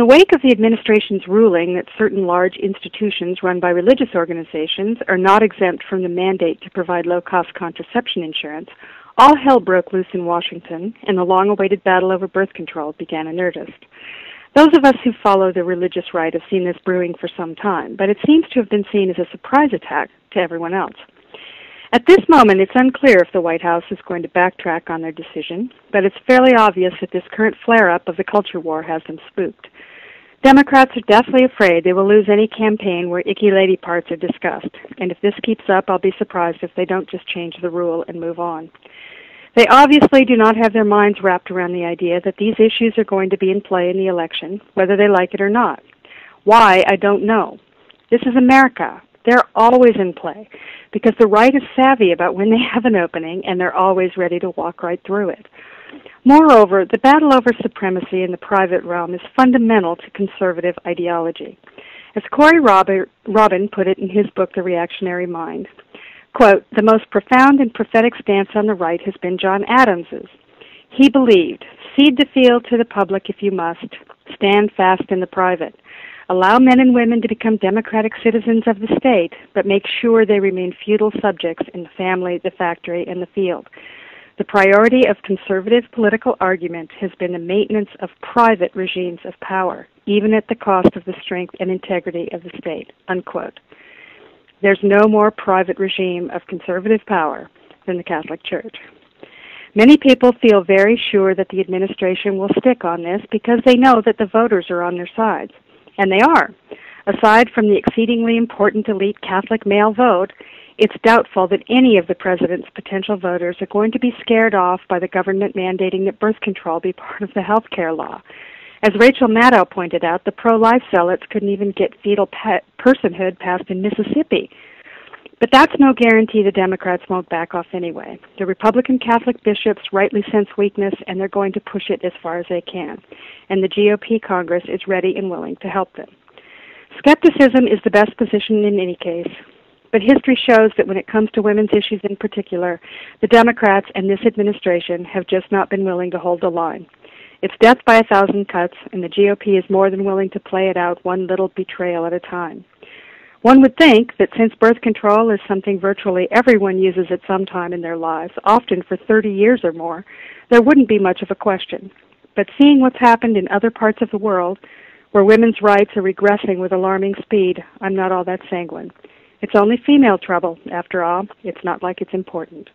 the wake of the administration's ruling that certain large institutions run by religious organizations are not exempt from the mandate to provide low-cost contraception insurance, all hell broke loose in Washington, and the long-awaited battle over birth control began in earnest. Those of us who follow the religious right have seen this brewing for some time, but it seems to have been seen as a surprise attack to everyone else. At this moment, it's unclear if the White House is going to backtrack on their decision, but it's fairly obvious that this current flare-up of the culture war has them spooked. Democrats are deathly afraid they will lose any campaign where icky lady parts are discussed, and if this keeps up, I'll be surprised if they don't just change the rule and move on. They obviously do not have their minds wrapped around the idea that these issues are going to be in play in the election, whether they like it or not. Why, I don't know. This is America. They're always in play, because the right is savvy about when they have an opening, and they're always ready to walk right through it. Moreover, the battle over supremacy in the private realm is fundamental to conservative ideology. As Corey Robin put it in his book, The Reactionary Mind, quote, "The most profound and prophetic stance on the right has been John Adams's. He believed, cede the field to the public if you must, stand fast in the private. Allow men and women to become democratic citizens of the state, but make sure they remain feudal subjects in the family, the factory, and the field. The priority of conservative political argument has been the maintenance of private regimes of power, even at the cost of the strength and integrity of the state," unquote. There's no more private regime of conservative power than the Catholic Church. Many people feel very sure that the administration will stick on this because they know that the voters are on their sides. And they are. Aside from the exceedingly important elite Catholic male vote, it's doubtful that any of the president's potential voters are going to be scared off by the government mandating that birth control be part of the health care law. As Rachel Maddow pointed out, the pro-life zealots couldn't even get fetal personhood passed in Mississippi. But that's no guarantee the Democrats won't back off anyway. The Republican Catholic bishops rightly sense weakness, and they're going to push it as far as they can. And the GOP Congress is ready and willing to help them. Skepticism is the best position in any case. But history shows that when it comes to women's issues in particular, the Democrats and this administration have just not been willing to hold the line. It's death by 1,000 cuts, and the GOP is more than willing to play it out one little betrayal at a time. One would think that since birth control is something virtually everyone uses at some time in their lives, often for 30 years or more, there wouldn't be much of a question. But seeing what's happened in other parts of the world, where women's rights are regressing with alarming speed, I'm not all that sanguine. It's only female trouble, after all. It's not like it's important.